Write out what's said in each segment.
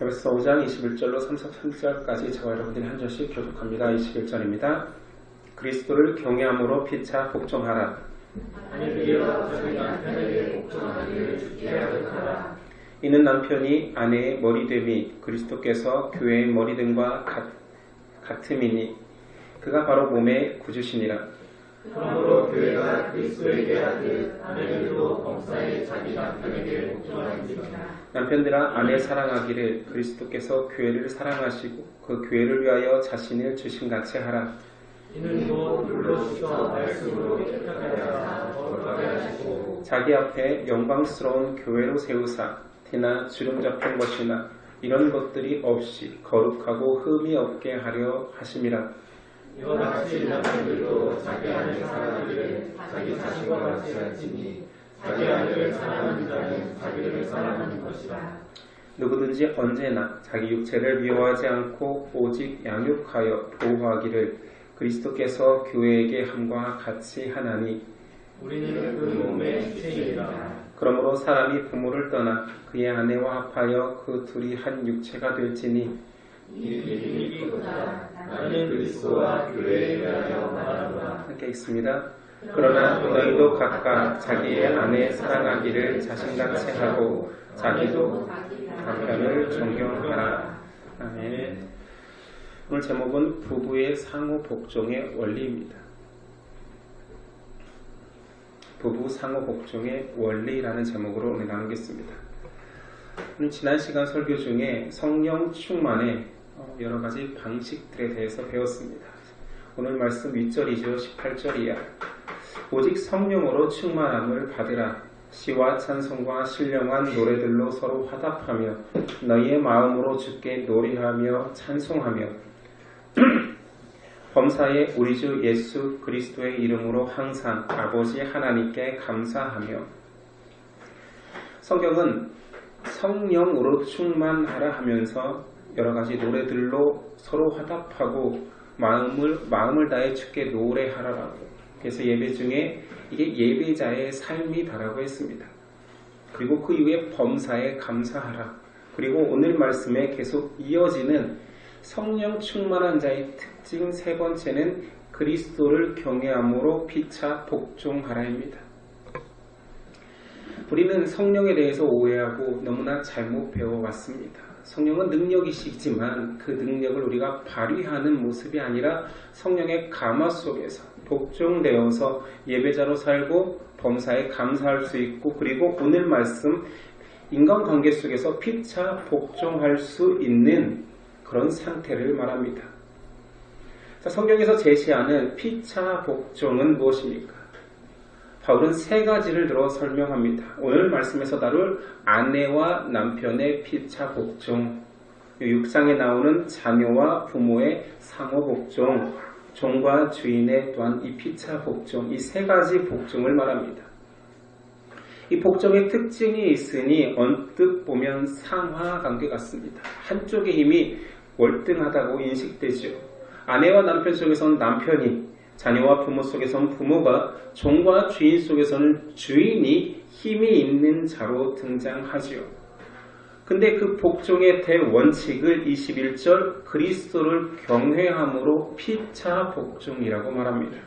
에베소 5장 21절로 33절까지 저와 여러분들이 한 절씩 교독합니다. 21절입니다. 그리스도를 경외함으로 피차 복종하라. 이는 남편이 아내의 머리됨이 그리스도께서 교회의 머리됨과 같음이니 그가 바로 몸의 구주시니라. 그러므로 교회가 그리스도에게 하듯 아내들도 범사에 자기 남편에게 복종하는지라. 남편들아 아내 사랑하기를 그리스도께서 교회를 사랑하시고 그 교회를 위하여 자신을 주신같이 하라. 이는 곧 물로써 말씀으로 깨끗하게 하사 거룩하게 하시고 자기 앞에 영광스러운 교회로 세우사 티나 주름 잡힌 것이나 이런 것들이 없이 거룩하고 흠이 없게 하려 하심이라. 이와 같이 남편들도 자기 아내 사랑하기를 자기 자신과 같이 할지니 자기 아내를 사랑하는 자는 자기를 사랑하는 것이라. 누구든지 언제나 자기 육체를 미워하지 않고 오직 양육하여 보호하기를 그리스도께서 교회에게 함과 같이 하나니 우리는 그 몸의 주체이라. 그러므로 사람이 부모를 떠나 그의 아내와 합하여 그 둘이 한 육체가 될지니 이보다 나는 그리스도와 교회에 대하여 말하노라. 함께 읽습니다. 그러나 너희도 각각 자기의 아내 사랑하기를 자신같이 하고 자기도 남편을 존경하라. 아멘. 오늘 제목은 부부의 상호 복종의 원리입니다. 부부 상호 복종의 원리라는 제목으로 오늘 나누겠습니다. 오늘 지난 시간 설교 중에 성령 충만의 여러 가지 방식들에 대해서 배웠습니다. 오늘 말씀 윗절이죠. 18절이야. 오직 성령으로 충만함을 받으라. 시와 찬송과 신령한 노래들로 서로 화답하며 너희의 마음으로 주께 노래하며 찬송하며 범사에 우리 주 예수 그리스도의 이름으로 항상 아버지 하나님께 감사하며. 성경은 성령으로 충만하라 하면서 여러 가지 노래들로 서로 화답하고 마음을 다해 주께 노래하라라고. 그래서 예배 중에 이게 예배자의 삶이다라고 했습니다. 그리고 그 이후에 범사에 감사하라. 그리고 오늘 말씀에 계속 이어지는 성령 충만한 자의 특징 세 번째는 그리스도를 경외함으로 피차 복종하라입니다. 우리는 성령에 대해서 오해하고 너무나 잘못 배워왔습니다. 성령은 능력이시지만 그 능력을 우리가 발휘하는 모습이 아니라 성령의 감화 속에서 복종되어서 예배자로 살고 범사에 감사할 수 있고, 그리고 오늘 말씀 인간관계 속에서 피차 복종할 수 있는 그런 상태를 말합니다. 자, 성경에서 제시하는 피차 복종은 무엇입니까? 바울은 세 가지를 들어 설명합니다. 오늘 말씀에서 다룰 아내와 남편의 피차 복종, 6장에 나오는 자녀와 부모의 상호 복종, 종과 주인의 또한 이 피차 복종, 이 세 가지 복종을 말합니다. 이 복종의 특징이 있으니 언뜻 보면 상하관계 같습니다. 한쪽의 힘이 월등하다고 인식되죠. 아내와 남편 속에서는 남편이, 자녀와 부모 속에서는 부모가, 종과 주인 속에서는 주인이 힘이 있는 자로 등장하지요. 근데 그 복종의 대원칙을 21절 그리스도를 경외함으로 피차 복종이라고 말합니다.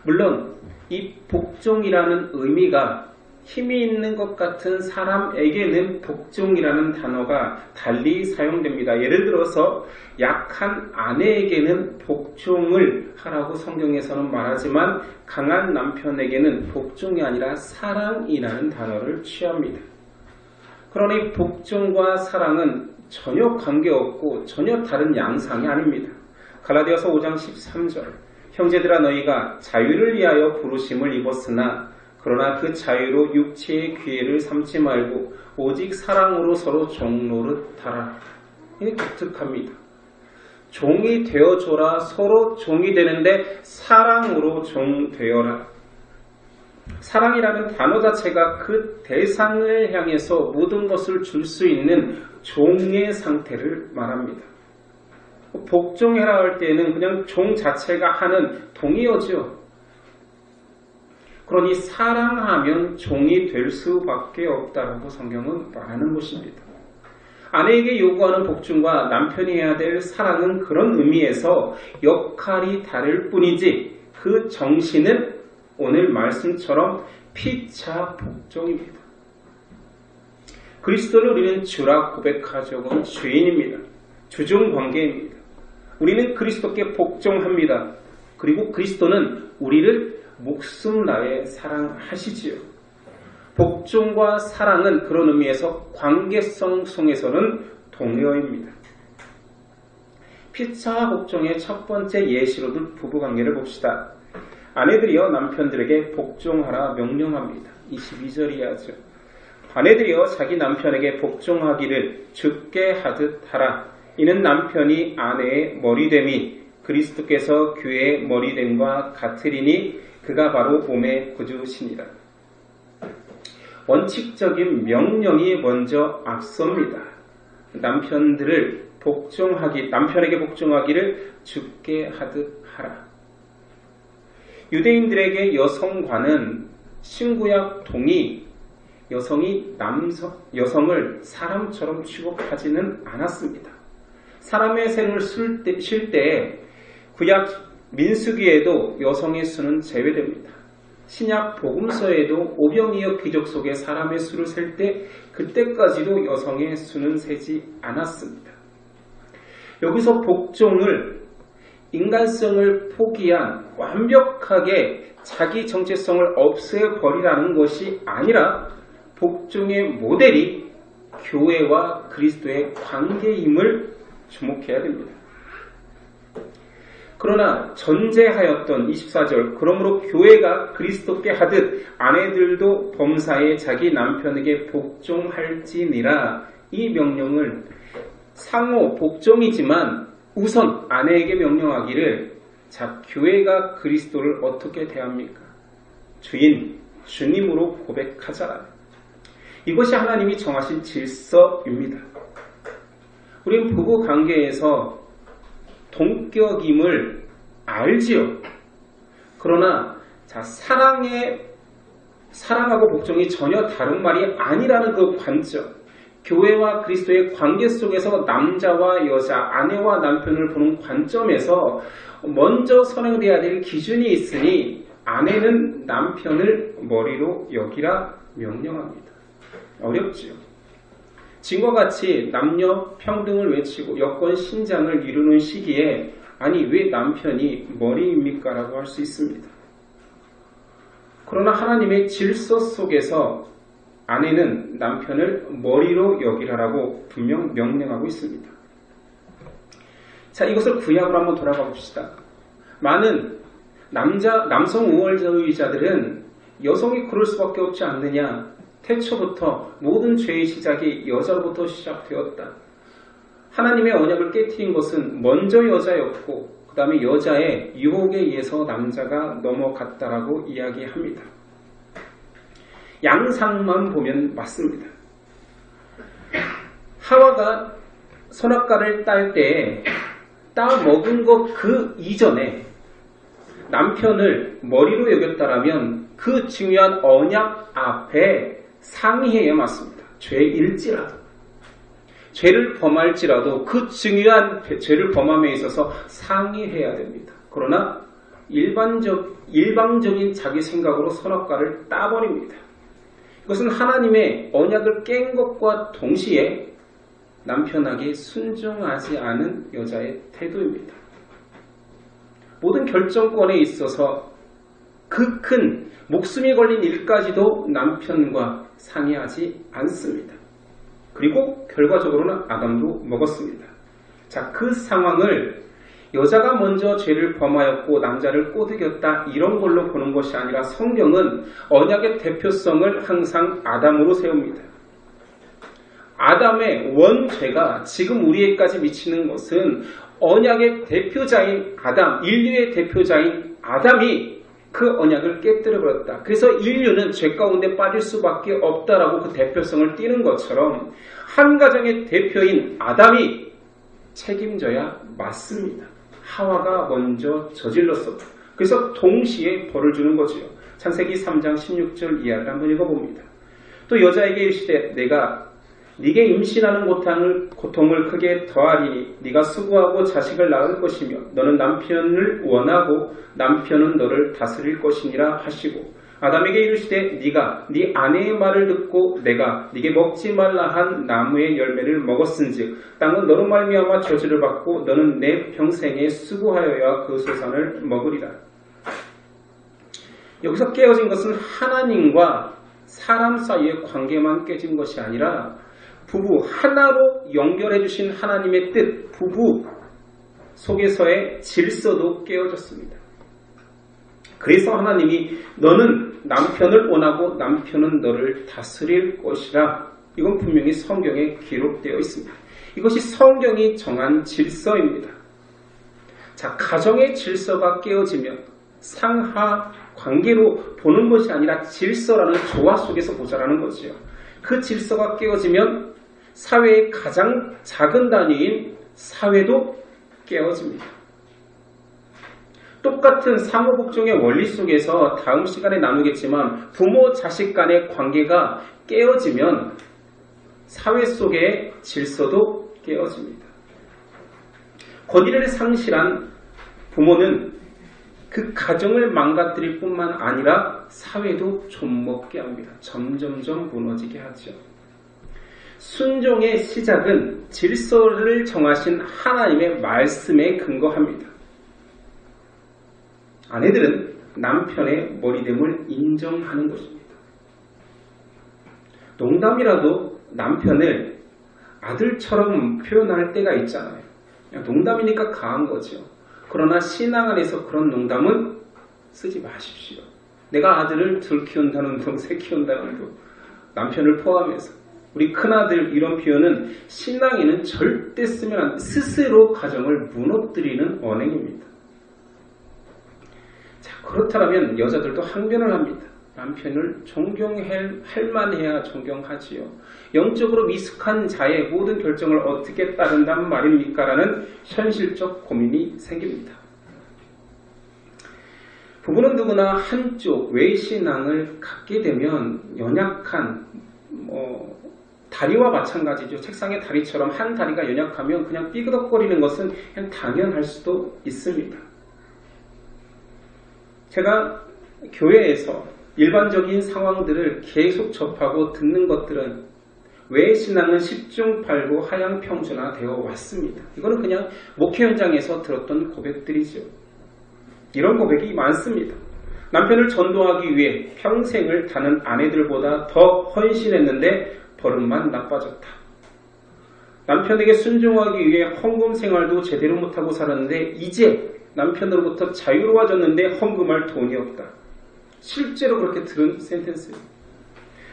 물론 이 복종이라는 의미가 힘이 있는 것 같은 사람에게는 복종이라는 단어가 달리 사용됩니다. 예를 들어서 약한 아내에게는 복종을 하라고 성경에서는 말하지만 강한 남편에게는 복종이 아니라 사랑이라는 단어를 취합니다. 그러니 복종과 사랑은 전혀 관계없고 전혀 다른 양상이 아닙니다. 갈라디아서 5장 13절 형제들아 너희가 자유를 위하여 부르심을 입었으나 그러나 그 자유로 육체의 기회를 삼지 말고 오직 사랑으로 서로 종노릇하라. 이게 독특합니다. 종이 되어줘라. 서로 종이 되는데 사랑으로 종 되어라. 사랑이라는 단어 자체가 그 대상을 향해서 모든 것을 줄 수 있는 종의 상태를 말합니다. 복종해라 할 때는 그냥 종 자체가 하는 동의어죠. 그러니 사랑하면 종이 될 수밖에 없다라고 성경은 말하는 것입니다. 아내에게 요구하는 복종과 남편이 해야 될 사랑은 그런 의미에서 역할이 다를 뿐이지 그 정신은 오늘 말씀처럼 피차 복종입니다. 그리스도를 우리는 주라 고백하자고는 주인입니다. 주종 관계입니다. 우리는 그리스도께 복종합니다. 그리고 그리스도는 우리를 목숨 다해 사랑하시지요. 복종과 사랑은 그런 의미에서 관계성 속에서는 동요입니다. 피차 복종의 첫 번째 예시로 들 부부관계를 봅시다. 아내들이여 남편들에게 복종하라 명령합니다. 22절 이하죠. 아내들이여 자기 남편에게 복종하기를 주께 하듯 하라. 이는 남편이 아내의 머리됨이 그리스도께서 교회의 머리됨과 같으리니 그가 바로 몸의 구주시니라. 원칙적인 명령이 먼저 앞섭니다. 남편에게 복종하기를 주께 하듯 하라. 유대인들에게 여성과는 신구약 동의 여성을 사람처럼 취급하지는 않았습니다. 사람의 생을 쉴 때 구약 민수기에도 여성의 수는 제외됩니다. 신약 복음서에도 오병이어 귀족 속에 사람의 수를 셀 때 그때까지도 여성의 수는 세지 않았습니다. 여기서 복종을 인간성을 포기한 완벽하게 자기 정체성을 없애버리라는 것이 아니라 복종의 모델이 교회와 그리스도의 관계임을 주목해야 됩니다. 그러나 전제하였던 24절 그러므로 교회가 그리스도께 하듯 아내들도 범사에 자기 남편에게 복종할지니라. 이 명령을 상호 복종이지만 우선 아내에게 명령하기를 교회가 그리스도를 어떻게 대합니까? 주님으로 고백하자. 이것이 하나님이 정하신 질서입니다. 우리는 부부 관계에서 동격임을 알지요. 그러나 사랑하고 복종이 전혀 다른 말이 아니라는 그 관점, 교회와 그리스도의 관계 속에서 남자와 여자, 아내와 남편을 보는 관점에서 먼저 선행돼야 될 기준이 있으니 아내는 남편을 머리로 여기라 명령합니다. 어렵지요. 지금과 같이 남녀 평등을 외치고 여권 신장을 이루는 시기에 아니 왜 남편이 머리입니까? 라고 할 수 있습니다. 그러나 하나님의 질서 속에서 아내는 남편을 머리로 여기라라고 분명 명령하고 있습니다. 자, 이것을 구약으로 한번 돌아가 봅시다. 많은 남성 우월주의자들은 여성이 그럴 수밖에 없지 않느냐. 태초부터 모든 죄의 시작이 여자로부터 시작되었다. 하나님의 언약을 깨트린 것은 먼저 여자였고 그 다음에 여자의 유혹에 의해서 남자가 넘어갔다라고 이야기합니다. 양상만 보면 맞습니다. 하와가 선악과를 딸 때 따먹은 것 그 이전에 남편을 머리로 여겼다라면 그 중요한 언약 앞에 상의해야 맞습니다. 죄일지라도 죄를 범할지라도 그 중요한 죄를 범함에 있어서 상의해야 됩니다. 그러나 일방적인 자기 생각으로 선악과를 따버립니다. 이것은 하나님의 언약을 깬 것과 동시에 남편에게 순종하지 않은 여자의 태도입니다. 모든 결정권에 있어서 그 큰 목숨이 걸린 일까지도 남편과 상의하지 않습니다. 그리고 결과적으로는 아담도 먹었습니다. 자, 그 상황을 여자가 먼저 죄를 범하였고 남자를 꼬드겼다 이런 걸로 보는 것이 아니라 성경은 언약의 대표성을 항상 아담으로 세웁니다. 아담의 원죄가 지금 우리에게까지 미치는 것은 언약의 대표자인 아담, 인류의 대표자인 아담이 그 언약을 깨뜨려버렸다. 그래서 인류는 죄 가운데 빠질 수밖에 없다라고 그 대표성을 띠는 것처럼 한 가정의 대표인 아담이 책임져야 맞습니다. 하와가 먼저 저질렀었다. 그래서 동시에 벌을 주는 거지요. 창세기 3장 16절 이하를 한번 읽어봅니다. 또 여자에게 이르시되 네게 임신하는 고통을 크게 더하리니 네가 수고하고 자식을 낳을 것이며 너는 남편을 원하고 남편은 너를 다스릴 것이니라 하시고 아담에게 이르시되 네가 네 아내의 말을 듣고 내가 네게 먹지 말라 한 나무의 열매를 먹었은즉 땅은 너로 말미암아 저주를 받고 너는 내 평생에 수고하여야 그 소산을 먹으리라. 여기서 깨어진 것은 하나님과 사람 사이의 관계만 깨진 것이 아니라 부부 하나로 연결해 주신 하나님의 뜻, 부부 속에서의 질서도 깨어졌습니다. 그래서 하나님이 너는 남편을 원하고 남편은 너를 다스릴 것이라. 이건 분명히 성경에 기록되어 있습니다. 이것이 성경이 정한 질서입니다. 자, 가정의 질서가 깨어지면 상하 관계로 보는 것이 아니라 질서라는 조화 속에서 보자라는 거지요. 그 질서가 깨어지면 사회의 가장 작은 단위인 사회도 깨어집니다. 똑같은 상호복종의 원리 속에서 다음 시간에 나누겠지만 부모 자식 간의 관계가 깨어지면 사회 속의 질서도 깨어집니다. 권위를 상실한 부모는 그 가정을 망가뜨릴 뿐만 아니라 사회도 좀먹게 합니다. 점점점 무너지게 하죠. 순종의 시작은 질서를 정하신 하나님의 말씀에 근거합니다. 아내들은 남편의 머리됨을 인정하는 것입니다. 농담이라도 남편을 아들처럼 표현할 때가 있잖아요. 농담이니까 가한 거죠. 그러나 신앙 안에서 그런 농담은 쓰지 마십시오. 내가 아들을 둘 키운다는 둥, 세 키운다는 둥, 남편을 포함해서 우리 큰아들 이런 표현은 신앙인은 절대 쓰면 안 돼. 스스로 가정을 무너뜨리는 언행입니다. 자, 그렇다면 여자들도 항변을 합니다. 남편을 존경할 만해야 존경하지요. 영적으로 미숙한 자의 모든 결정을 어떻게 따른단 말입니까? 라는 현실적 고민이 생깁니다. 부부는 누구나 한쪽 외신앙을 갖게 되면 연약한 다리와 마찬가지죠. 책상의 다리처럼 한 다리가 연약하면 그냥 삐그덕거리는 것은 그냥 당연할 수도 있습니다. 제가 교회에서 일반적인 상황들을 계속 접하고 듣는 것들은 왜 신앙은 10중 8구 하향평준화 되어 왔습니다. 이거는 그냥 목회 현장에서 들었던 고백들이죠. 이런 고백이 많습니다. 남편을 전도하기 위해 평생을 다는 아내들보다 더 헌신했는데 버릇만 나빠졌다. 남편에게 순종하기 위해 헌금 생활도 제대로 못하고 살았는데 이제 남편으로부터 자유로워졌는데 헌금할 돈이 없다. 실제로 그렇게 들은 센텐스예요.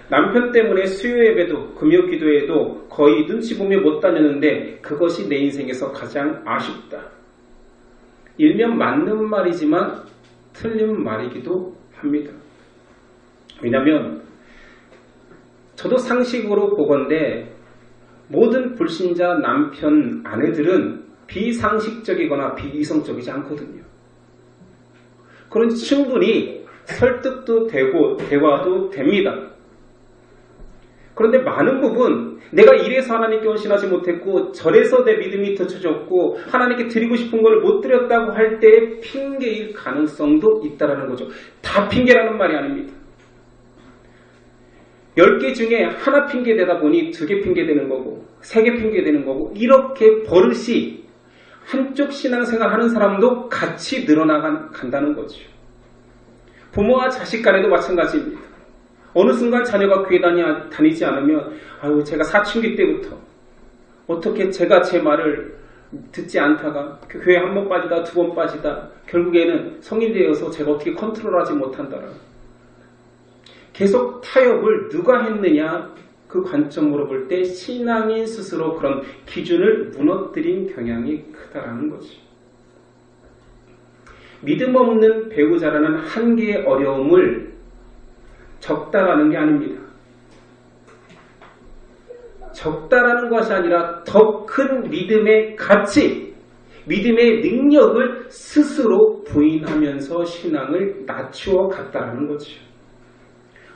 남편 때문에 수요 예배도 금요 기도에도 거의 눈치 보며 못 다녔는데 그것이 내 인생에서 가장 아쉽다. 일면 맞는 말이지만 틀린 말이기도 합니다. 왜냐하면 저도 상식으로 보건대 모든 불신자 남편, 아내들은 비상식적이거나 비이성적이지 않거든요. 그런 충분히 설득도 되고 대화도 됩니다. 그런데 많은 부분 내가 이래서 하나님께 헌신하지 못했고 저래서 내 믿음이 터쳐졌고 하나님께 드리고 싶은 걸 못 드렸다고 할 때 핑계일 가능성도 있다는 거죠. 다 핑계라는 말이 아닙니다. 10개 중에 하나 핑계대다 보니 2개 핑계대는 거고 3개 핑계대는 거고 이렇게 버릇이 한쪽 신앙생활 하는 사람도 같이 늘어나간다는 거죠. 부모와 자식 간에도 마찬가지입니다. 어느 순간 자녀가 교회 다니지 않으면 아유 제가 사춘기 때부터 어떻게 제가 제 말을 듣지 않다가 교회 한 번 빠지다 2번 빠지다 결국에는 성인 되어서 제가 어떻게 컨트롤하지 못한다라. 계속 타협을 누가 했느냐 그 관점으로 볼 때 신앙인 스스로 그런 기준을 무너뜨린 경향이 크다라는 거지. 믿음 없는 배우자라는 한계의 어려움을 적다라는 게 아닙니다. 적다라는 것이 아니라 더 큰 믿음의 가치, 믿음의 능력을 스스로 부인하면서 신앙을 낮추어 갔다라는 거죠.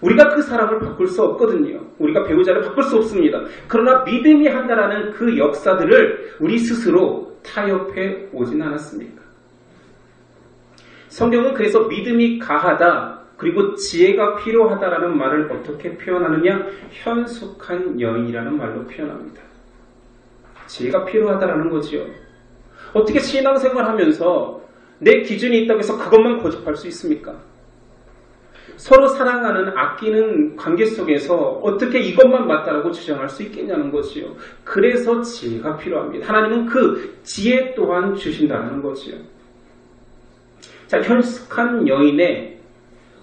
우리가 그 사람을 바꿀 수 없거든요. 우리가 배우자를 바꿀 수 없습니다. 그러나 믿음이 한다라는 그 역사들을 우리 스스로 타협해 오진 않았습니까? 성경은 그래서 믿음이 가하다 그리고 지혜가 필요하다라는 말을 어떻게 표현하느냐? 현숙한 여인이라는 말로 표현합니다. 지혜가 필요하다라는 거지요. 어떻게 신앙생활하면서 내 기준이 있다고 해서 그것만 고집할 수 있습니까? 서로 사랑하는 아끼는 관계 속에서 어떻게 이것만 맞다라고 주장할 수 있겠냐는 거지요. 그래서 지혜가 필요합니다. 하나님은 그 지혜 또한 주신다는 거지요. 자, 현숙한 여인의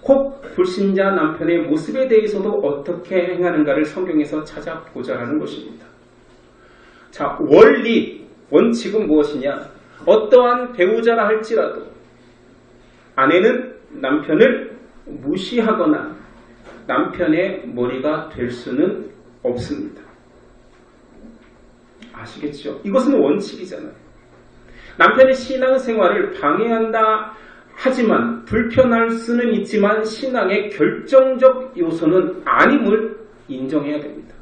혹 불신자 남편의 모습에 대해서도 어떻게 행하는가를 성경에서 찾아보자라는 것입니다. 자, 원칙은 무엇이냐? 어떠한 배우자라 할지라도 아내는 남편을 무시하거나 남편의 머리가 될 수는 없습니다. 아시겠죠? 이것은 원칙이잖아요. 남편의 신앙생활을 방해한다 하지만 불편할 수는 있지만 신앙의 결정적 요소는 아님을 인정해야 됩니다.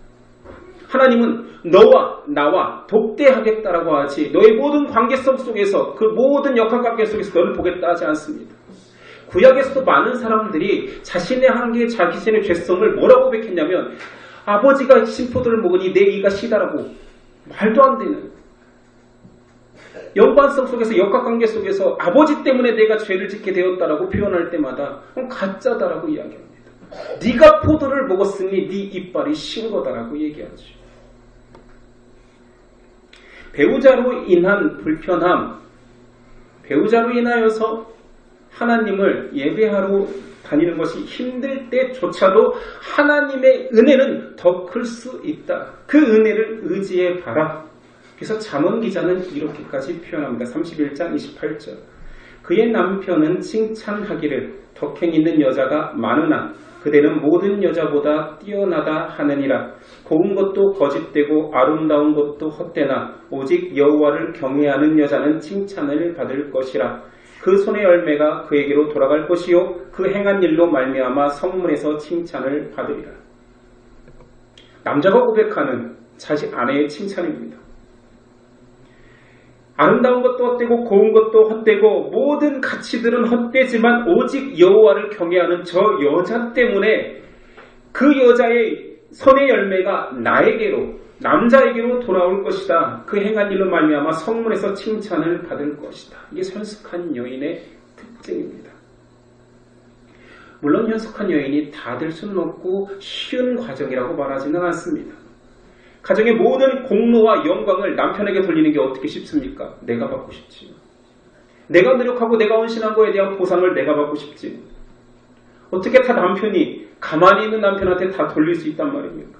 하나님은 너와 나와 독대하겠다라고 하지 너의 모든 관계성 속에서 그 모든 역학관계 속에서 너를 보겠다 하지 않습니다. 구약에서도 많은 사람들이 자신의 한계, 자신의 죄성을 뭐라고 고백했냐면 아버지가 심포도를 먹으니 내 이가 시다라고 말도 안 되는 연관성 속에서 역학관계 속에서 아버지 때문에 내가 죄를 짓게 되었다라고 표현할 때마다 가짜다라고 이야기합니다. 네가 포도를 먹었으니 네 이빨이 신 거다라고 얘기하죠. 배우자로 인한 불편함, 배우자로 인하여서 하나님을 예배하러 다니는 것이 힘들 때조차도 하나님의 은혜는 더 클 수 있다. 그 은혜를 의지해 봐라. 그래서 잠언 기자는 이렇게까지 표현합니다. 31장 28절. 그의 남편은 칭찬하기를 덕행 있는 여자가 많으나 그대는 모든 여자보다 뛰어나다 하느니라. 고운 것도 거짓되고 아름다운 것도 헛되나 오직 여호와를 경외하는 여자는 칭찬을 받을 것이라. 그 손의 열매가 그에게로 돌아갈 것이요 그 행한 일로 말미암아 성문에서 칭찬을 받으리라. 남자가 고백하는 자신 아내의 칭찬입니다. 아름다운 것도 헛되고 고운 것도 헛되고 모든 가치들은 헛되지만 오직 여호와를 경외하는 저 여자 때문에 그 여자의 손의 열매가 나에게로 남자에게로 돌아올 것이다. 그 행한 일로 말미암아 성문에서 칭찬을 받을 것이다. 이게 현숙한 여인의 특징입니다. 물론 현숙한 여인이 다 될 수는 없고 쉬운 과정이라고 말하지는 않습니다. 가정의 모든 공로와 영광을 남편에게 돌리는 게 어떻게 쉽습니까? 내가 받고 싶지. 내가 노력하고 내가 헌신한 거에 대한 보상을 내가 받고 싶지. 어떻게 다 남편이 가만히 있는 남편한테 다 돌릴 수 있단 말입니까?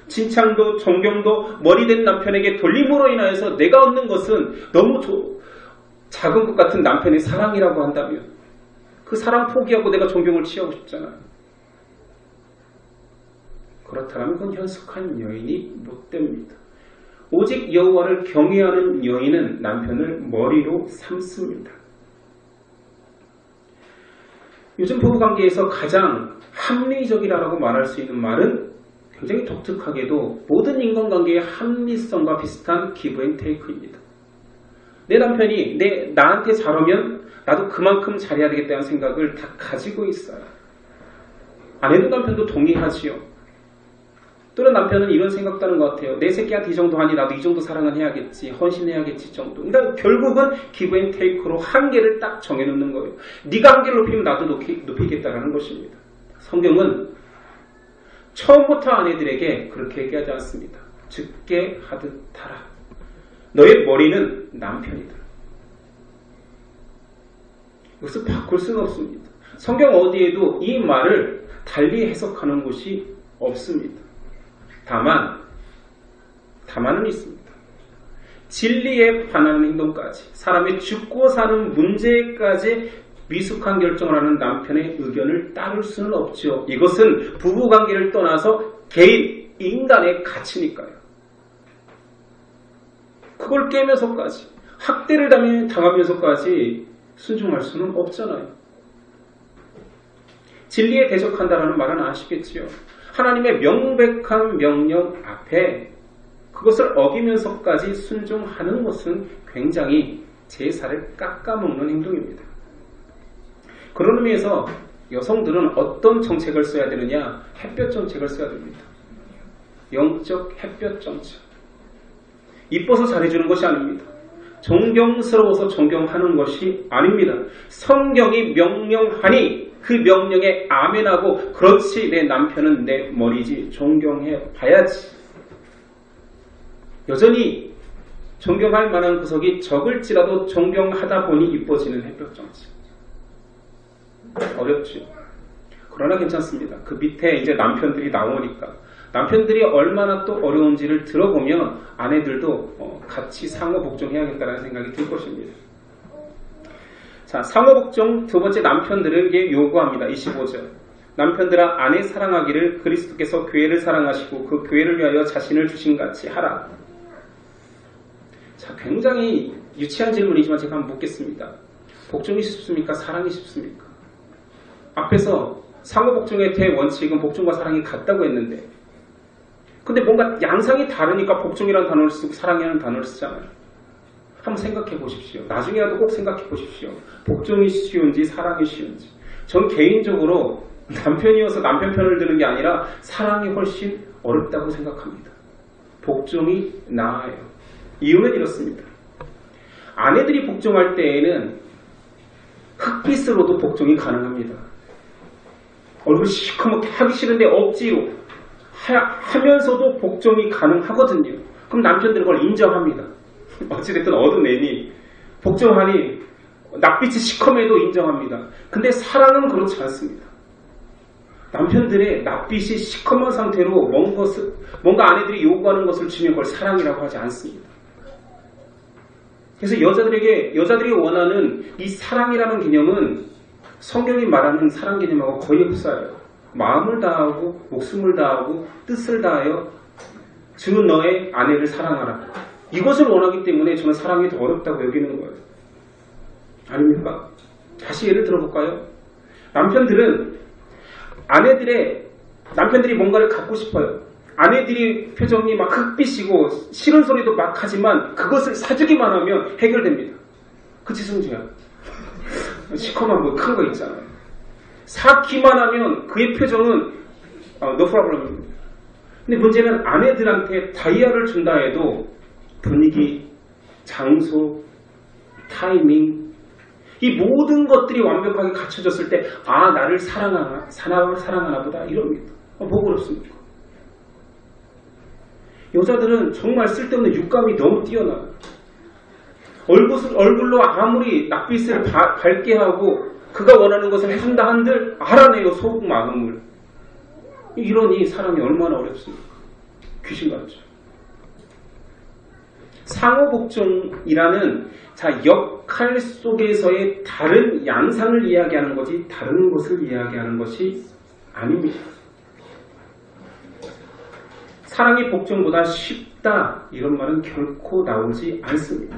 칭찬도 존경도 머리된 남편에게 돌림으로 인하여서 내가 얻는 것은 너무 작은 것 같은 남편의 사랑이라고 한다면 그 사랑 포기하고 내가 존경을 취하고 싶잖아요. 그렇다면 그건 현숙한 여인이 못 됩니다. 오직 여호와를 경외하는 여인은 남편을 머리로 삼습니다. 요즘 부부관계에서 가장 합리적이라고 말할 수 있는 말은 굉장히 독특하게도 모든 인간관계의 합리성과 비슷한 기브 앤 테이크입니다. 내 남편이 나한테 잘하면 나도 그만큼 잘해야 되겠다는 생각을 다 가지고 있어요. 아내도 남편도 동의하지요. 또는 남편은 이런 생각도 하는 것 같아요. 내 새끼한테 이 정도 하니 나도 이 정도 사랑은 해야겠지, 헌신해야겠지 정도. 그러니까 결국은 기브 앤 테이크로 한계를 딱 정해놓는 거예요. 네가 한계를 높이면 나도 높이겠다라는 것입니다. 성경은 처음부터 아내들에게 그렇게 얘기하지 않습니다. 죽게 하듯 하라. 너의 머리는 남편이다. 이것을 바꿀 수는 없습니다. 성경 어디에도 이 말을 달리 해석하는 곳이 없습니다. 다만은 있습니다. 진리에 반하는 행동까지, 사람의 죽고 사는 문제까지 미숙한 결정을 하는 남편의 의견을 따를 수는 없죠. 이것은 부부관계를 떠나서 개인, 인간의 가치니까요. 그걸 깨면서까지, 학대를 당하면서까지 순종할 수는 없잖아요. 진리에 대적한다라는 말은 아시겠지요? 하나님의 명백한 명령 앞에 그것을 어기면서까지 순종하는 것은 굉장히 제사를 깎아먹는 행동입니다. 그런 의미에서 여성들은 어떤 정책을 써야 되느냐? 햇볕 정책을 써야 됩니다. 영적 햇볕 정책. 이뻐서 잘해주는 것이 아닙니다. 존경스러워서 존경하는 것이 아닙니다. 성경이 명령하니 그 명령에 아멘하고 그렇지 내 남편은 내 머리지 존경해 봐야지. 여전히 존경할 만한 구석이 적을지라도 존경하다 보니 이뻐지는 햇볕 정책. 어렵죠. 그러나 괜찮습니다. 그 밑에 이제 남편들이 나오니까 남편들이 얼마나 또 어려운지를 들어보면 아내들도 같이 상호 복종해야겠다는 생각이 들 것입니다. 자, 상호 복종 두 번째 남편들에게 요구합니다. 25절. 남편들아 아내 사랑하기를 그리스도께서 교회를 사랑하시고 그 교회를 위하여 자신을 주신 같이 하라. 자, 굉장히 유치한 질문이지만 제가 한번 묻겠습니다. 복종이 쉽습니까? 사랑이 쉽습니까? 앞에서 상호 복종의 대원칙은 복종과 사랑이 같다고 했는데 근데 뭔가 양상이 다르니까 복종이라는 단어를 쓰고 사랑이라는 단어를 쓰잖아요. 한번 생각해 보십시오. 나중에라도 꼭 생각해 보십시오. 복종이 쉬운지 사랑이 쉬운지. 전 개인적으로 남편이어서 남편 편을 드는 게 아니라 사랑이 훨씬 어렵다고 생각합니다. 복종이 나아요. 이유는 이렇습니다. 아내들이 복종할 때에는 흑빛으로도 복종이 가능합니다. 얼굴 시커멓게 하기 싫은데 억지로 하면서도 복종이 가능하거든요. 그럼 남편들은 그걸 인정합니다. 어찌됐든 얻어내니 복종하니 낯빛이 시커매도 인정합니다. 근데 사랑은 그렇지 않습니다. 남편들의 낯빛이 시커먼 상태로 뭔가 아내들이 요구하는 것을 주면 그걸 사랑이라고 하지 않습니다. 그래서 여자들이 원하는 이 사랑이라는 개념은 성경이 말하는 사랑 개념하고 거의 흡사해요. 마음을 다하고 목숨을 다하고 뜻을 다하여 주는 너의 아내를 사랑하라. 이것을 원하기 때문에 저는 사랑이 더 어렵다고 여기는 거예요. 아닙니까? 다시 예를 들어볼까요? 남편들이 뭔가를 갖고 싶어요. 아내들이 표정이 막 흑빛이고 싫은 소리도 막 하지만 그것을 사주기만 하면 해결됩니다. 그치 승주야? 시커먼 뭐 큰 거 있잖아요. 사기만 하면 그의 표정은 no problem입니다. 근데 문제는 아내들한테 다이아를 준다 해도 분위기, 장소, 타이밍 이 모든 것들이 완벽하게 갖춰졌을 때 나를 사랑하나 보다 이럽니다. 뭐가 그렇습니까? 여자들은 정말 쓸데없는 육감이 너무 뛰어나요. 얼굴로 아무리 낯빛을 밝게 하고 그가 원하는 것을 해준다 한들 알아내요. 속 마음을. 이러니 사람이 얼마나 어렵습니까? 귀신 같죠. 상호복종이라는 역할 속에서의 다른 양상을 이야기하는 거지 다른 것을 이야기하는 것이 아닙니다. 사랑이 복종보다 쉽다 이런 말은 결코 나오지 않습니다.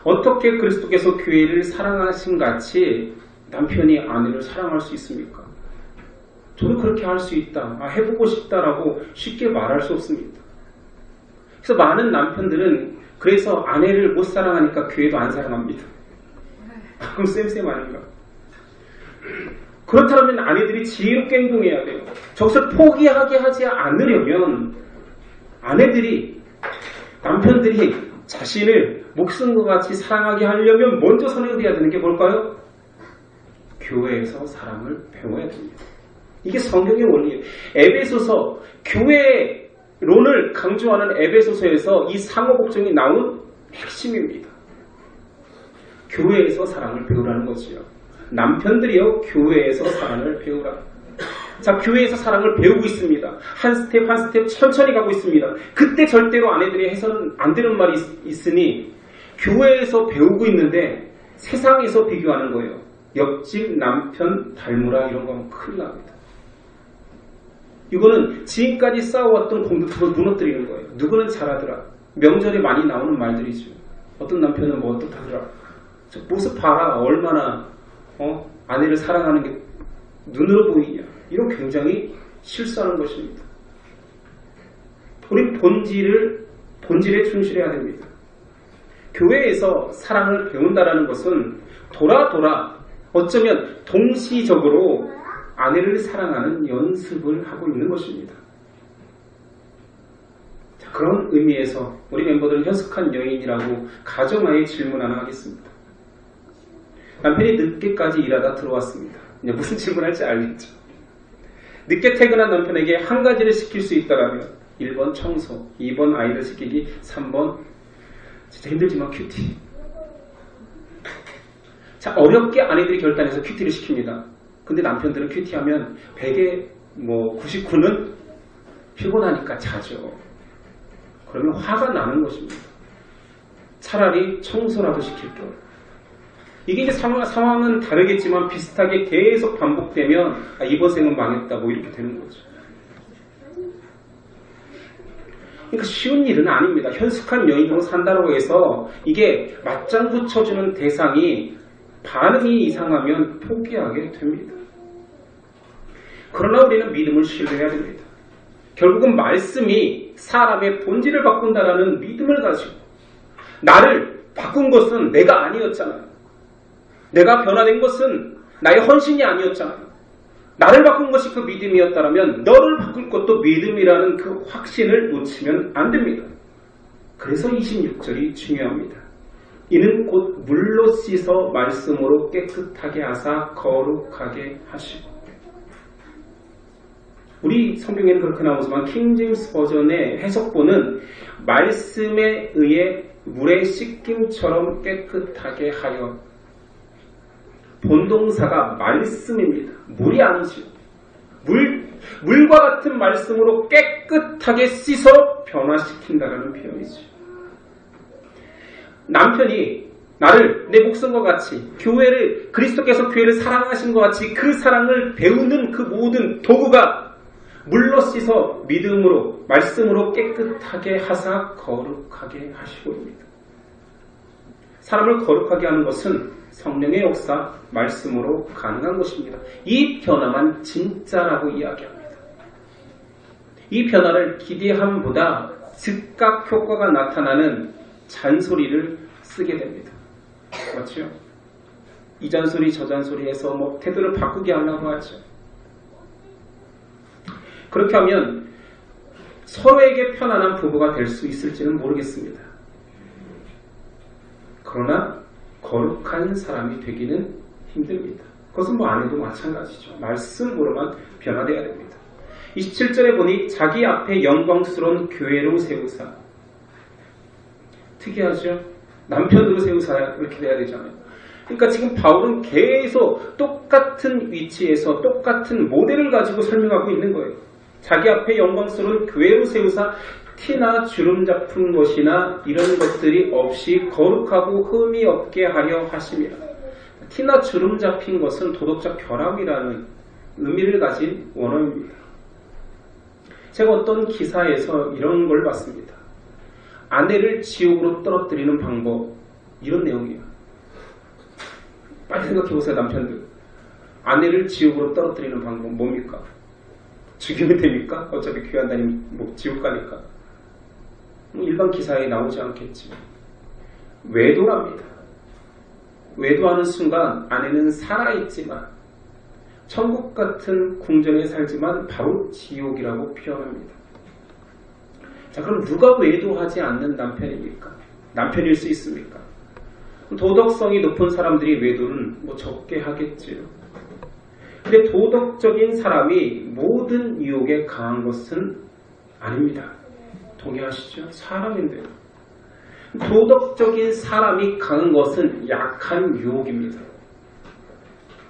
어떻게 그리스도께서 교회를 사랑하신 같이 남편이 아내를 사랑할 수 있습니까? 저도 그렇게 할 수 있다. 해보고 싶다라고 쉽게 말할 수 없습니다. 그래서 많은 남편들은 그래서 아내를 못 사랑하니까 교회도 안 사랑합니다. 그럼 쌤 아닌가? 그렇다면 아내들이 지혜롭게 행동해야 돼요. 저것을 포기하게 하지 않으려면 남편들이 자신을 목숨과 같이 사랑하게 하려면 먼저 선행해야 되는 게 뭘까요? 교회에서 사랑을 배워야 됩니다. 이게 성경의 원리예요. 에베소서 교회론을 강조하는 에베소서에서 이 상호복종이 나온 핵심입니다. 교회에서 사랑을 배우라는 거지요. 남편들이요 교회에서 사랑을 배우라. 자, 교회에서 사랑을 배우고 있습니다. 한 스텝 한 스텝 천천히 가고 있습니다. 그때 절대로 아내들이 해서는 안 되는 말이 있으니 교회에서 배우고 있는데 세상에서 비교하는 거예요. 옆집 남편 닮으라 이런 거 하면 큰일 납니다. 이거는 지금까지 쌓아왔던 공덕을 무너뜨리는 거예요. 누구는 잘하더라. 명절에 많이 나오는 말들이죠. 어떤 남편은 어떻다더라. 모습 봐라. 얼마나 아내를 사랑하는 게 눈으로 보이냐, 이런 굉장히 실수하는 것입니다. 우리 본질에 충실해야 됩니다. 교회에서 사랑을 배운다는 것은 돌아 어쩌면 동시적으로 아내를 사랑하는 연습을 하고 있는 것입니다. 자, 그런 의미에서 우리 멤버들은 현숙한 여인이라고 가정하에 질문 하나 하겠습니다. 남편이 늦게까지 일하다 들어왔습니다. 이제 무슨 질문할지 알겠죠? 늦게 퇴근한 남편에게 한 가지를 시킬 수 있다면 1번 청소, 2번 아이들 시키기, 3번 진짜 힘들지만 큐티. 자, 어렵게 아내들이 결단해서 큐티를 시킵니다. 근데 남편들은 큐티하면 100에 99는 피곤하니까 자죠. 그러면 화가 나는 것입니다. 차라리 청소라도 시킬 걸. 이게 이제 상황은 다르겠지만 비슷하게 계속 반복되면 이번 생은 망했다 이렇게 되는 거죠. 그러니까 쉬운 일은 아닙니다. 현숙한 여인으로 산다고 해서 이게 맞장구 쳐주는 대상이 반응이 이상하면 포기하게 됩니다. 그러나 우리는 믿음을 신뢰해야 됩니다. 결국은 말씀이 사람의 본질을 바꾼다라는 믿음을 가지고 나를 바꾼 것은 내가 아니었잖아요. 내가 변화된 것은 나의 헌신이 아니었잖아요. 나를 바꾼 것이 그 믿음이었다면 너를 바꿀 것도 믿음이라는 그 확신을 놓치면 안 됩니다. 그래서 26절이 중요합니다. 이는 곧 물로 씻어 말씀으로 깨끗하게 하사 거룩하게 하시고. 우리 성경에는 그렇게 나오지만 킹제임스 버전의 해석본은 말씀에 의해 물의 씻김처럼 깨끗하게 하여. 본동사가 말씀입니다. 물이 아니죠. 물과 같은 말씀으로 깨끗하게 씻어 변화시킨다는 표현이죠. 남편이 나를 내 목숨과 같이 그리스도께서 교회를 사랑하신 것 같이 그 사랑을 배우는 그 모든 도구가 물로 씻어 믿음으로 말씀으로 깨끗하게 하사 거룩하게 하시고입니다. 사람을 거룩하게 하는 것은 성령의 역사, 말씀으로 가능한 것입니다. 이 변화만 진짜라고 이야기합니다. 이 변화를 기대함보다 즉각 효과가 나타나는 잔소리를 쓰게 됩니다. 그렇죠? 이 잔소리 저 잔소리해서 태도를 바꾸게 하려고 하죠. 그렇게 하면 서로에게 편안한 부부가 될 수 있을지는 모르겠습니다. 그러나 거룩한 사람이 되기는 힘듭니다. 그것은 아내도 마찬가지죠. 말씀으로만 변화되어야 됩니다. 27절에 보니 자기 앞에 영광스러운 교회로 세우사. 특이하죠? 남편으로 세우사 이렇게 돼야 되잖아요. 그러니까 지금 바울은 계속 똑같은 위치에서 똑같은 모델을 가지고 설명하고 있는 거예요. 자기 앞에 영광스러운 교회로 세우사 티나 주름 잡힌 것이나 이런 것들이 없이 거룩하고 흠이 없게 하려 하심이라. 티나 주름 잡힌 것은 도덕적 결함이라는 의미를 가진 원어입니다. 제가 어떤 기사에서 이런 걸 봤습니다. 아내를 지옥으로 떨어뜨리는 방법, 이런 내용이에요. 빨리 생각해보세요, 남편들. 아내를 지옥으로 떨어뜨리는 방법 뭡니까? 죽이면 됩니까? 어차피 교회 안 다니면 지옥 가니까. 일반 기사에 나오지 않겠지. 외도랍니다. 외도하는 순간 아내는 살아있지만 천국 같은 궁전에 살지만 바로 지옥이라고 표현합니다. 자, 그럼 누가 외도하지 않는 남편입니까? 남편일 수 있습니까? 도덕성이 높은 사람들이 외도는 적게 하겠지요. 근데 도덕적인 사람이 모든 유혹에 강한 것은 아닙니다. 동의하시죠? 사람인데요. 도덕적인 사람이 강한 것은 약한 유혹입니다.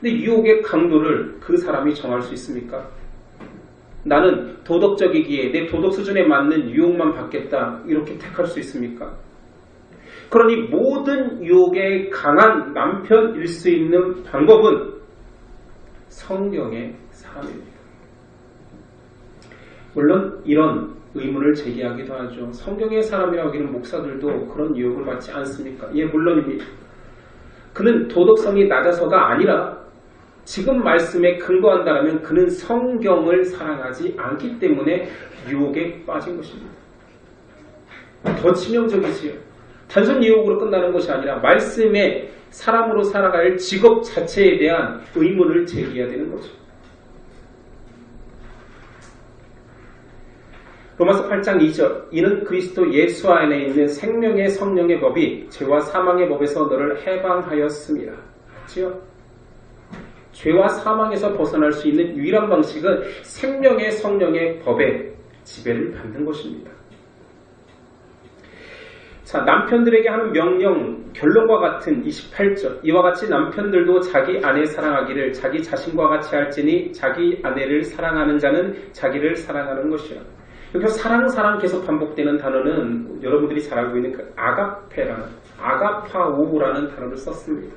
근데 유혹의 강도를 그 사람이 정할 수 있습니까? 나는 도덕적이기에 내 도덕 수준에 맞는 유혹만 받겠다 이렇게 택할 수 있습니까? 그러니 모든 유혹에 강한 남편일 수 있는 방법은 성령의 사람입니다. 물론 이런 의문을 제기하기도 하죠. 성경의 사람이라고 하기는 목사들도 그런 유혹을 받지 않습니까? 예, 물론입니다. 그는 도덕성이 낮아서가 아니라 지금 말씀에 근거한다면 그는 성경을 사랑하지 않기 때문에 유혹에 빠진 것입니다. 더 치명적이지요. 단순 유혹으로 끝나는 것이 아니라 말씀에 사람으로 살아갈 직업 자체에 대한 의문을 제기해야 되는 거죠. 로마서 8장 2절 이는 그리스도 예수 안에 있는 생명의 성령의 법이 죄와 사망의 법에서 너를 해방하였습니다. 그렇죠? 죄와 사망에서 벗어날 수 있는 유일한 방식은 생명의 성령의 법에 지배를 받는 것입니다. 자, 남편들에게 하는 명령 결론과 같은 28절 이와 같이 남편들도 자기 아내 사랑하기를 자기 자신과 같이 할지니 자기 아내를 사랑하는 자는 자기를 사랑하는 것이라. 여기서 사랑 계속 반복되는 단어는 여러분들이 잘 알고 있는 그 아가페라는 아가파오라는 단어를 썼습니다.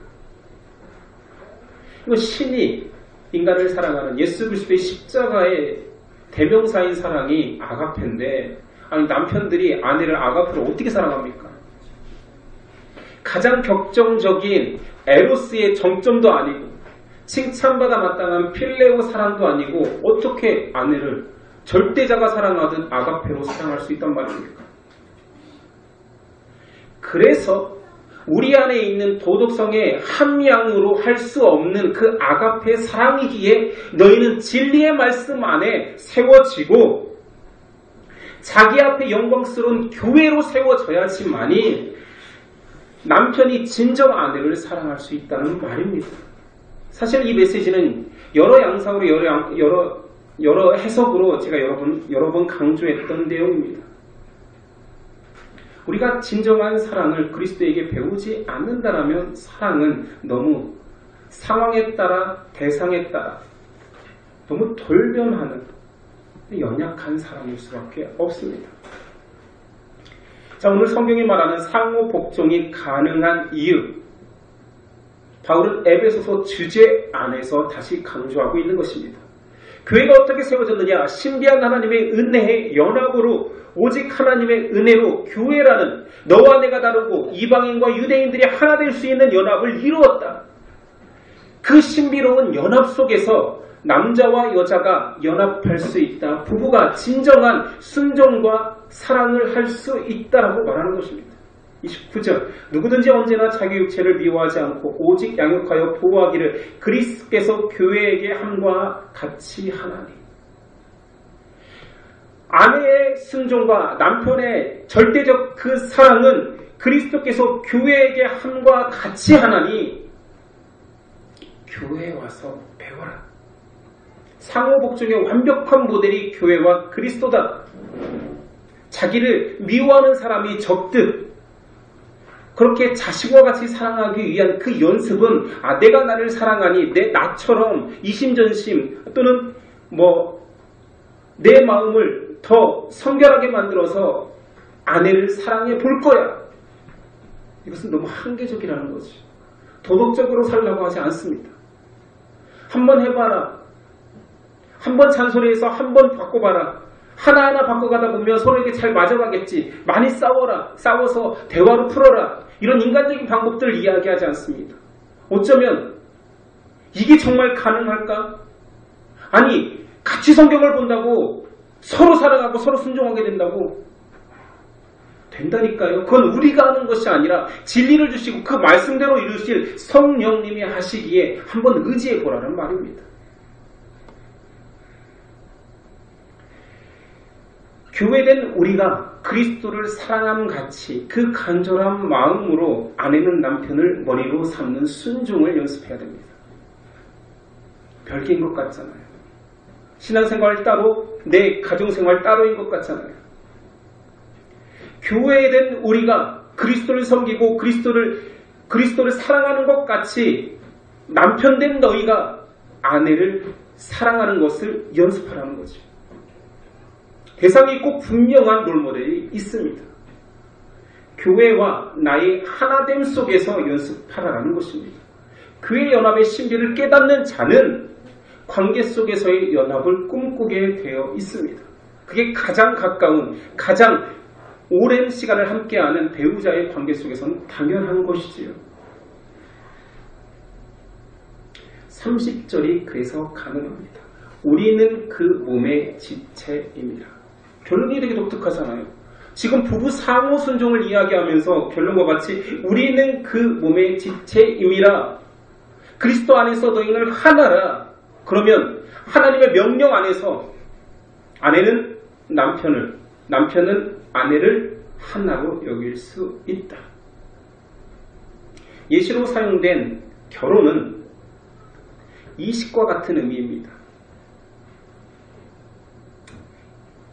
이건 신이 인간을 사랑하는 예수 그리스도의 십자가의 대명사인 사랑이 아가페인데 아니 남편들이 아내를 아가페로 어떻게 사랑합니까? 가장 격정적인 에로스의 정점도 아니고 칭찬받아 마땅한 필레오 사랑도 아니고 어떻게 아내를 절대자가 사랑하듯 아가페로 사랑할 수 있단 말입니까? 그래서 우리 안에 있는 도덕성의 함량으로 할 수 없는 그 아가페 사랑이기에 너희는 진리의 말씀 안에 세워지고 자기 앞에 영광스러운 교회로 세워져야지만이 남편이 진정 아내를 사랑할 수 있다는 말입니다. 사실 이 메시지는 여러 양상으로 여러 해석으로 제가 여러 번 강조했던 내용입니다. 우리가 진정한 사랑을 그리스도에게 배우지 않는다면 사랑은 너무 상황에 따라 대상에 따라 너무 돌변하는 연약한 사랑일 수밖에 없습니다. 자, 오늘 성경이 말하는 상호 복종이 가능한 이유 바울은 에베소서 주제 안에서 다시 강조하고 있는 것입니다. 교회가 어떻게 세워졌느냐? 신비한 하나님의 은혜의 연합으로 오직 하나님의 은혜로 교회라는 너와 내가 다르고 이방인과 유대인들이 하나 될 수 있는 연합을 이루었다. 그 신비로운 연합 속에서 남자와 여자가 연합할 수 있다. 부부가 진정한 순종과 사랑을 할 수 있다라고 말하는 것입니다. 29절 누구든지 언제나 자기 육체를 미워하지 않고 오직 양육하여 보호하기를 그리스도께서 교회에게 함과 같이 하나니. 아내의 순종과 남편의 절대적 그 사랑은 그리스도께서 교회에게 함과 같이 하나니 교회에 와서 배워라. 상호복종의 완벽한 모델이 교회와 그리스도다. 자기를 미워하는 사람이 적듯 그렇게 자식과 같이 사랑하기 위한 그 연습은 내가 나를 사랑하니 나처럼 이심전심 또는 내 마음을 더 성결하게 만들어서 아내를 사랑해 볼 거야. 이것은 너무 한계적이라는 거지. 도덕적으로 살려고 하지 않습니다. 한번 해봐라. 한번 잔소리해서 한번 바꿔봐라. 하나하나 바꿔가다 보면 서로에게 잘 맞아가겠지. 많이 싸워서 대화로 풀어라. 이런 인간적인 방법들을 이야기하지 않습니다. 어쩌면 이게 정말 가능할까? 아니, 같이 성경을 본다고 서로 사랑하고 서로 순종하게 된다고? 된다니까요. 그건 우리가 하는 것이 아니라 진리를 주시고 그 말씀대로 이루실 성령님이 하시기에 한번 의지해 보라는 말입니다. 교회된 우리가 그리스도를 사랑함 같이 그 간절한 마음으로 아내는 남편을 머리로 삼는 순종을 연습해야 됩니다. 별개인 것 같잖아요. 신앙생활 따로, 내 가정생활 따로인 것 같잖아요. 교회된 우리가 그리스도를 섬기고 그리스도를 사랑하는 것 같이 남편된 너희가 아내를 사랑하는 것을 연습하라는 거죠. 대상이 꼭 분명한 롤모델이 있습니다. 교회와 나의 하나됨 속에서 연습하라는 것입니다. 그의 연합의 신비를 깨닫는 자는 관계 속에서의 연합을 꿈꾸게 되어 있습니다. 그게 가장 가까운, 가장 오랜 시간을 함께하는 배우자의 관계 속에서는 당연한 것이지요. 30절이 그래서 가능합니다. 우리는 그 몸의 지체입니다. 결론이 되게 독특하잖아요. 지금 부부 상호 순종을 이야기하면서 결론과 같이 우리는 그 몸의 지체임이라, 그리스도 안에서 너희는 하나라. 그러면 하나님의 명령 안에서 아내는 남편을, 남편은 아내를 하나로 여길 수 있다. 예시로 사용된 결혼은 이식과 같은 의미입니다.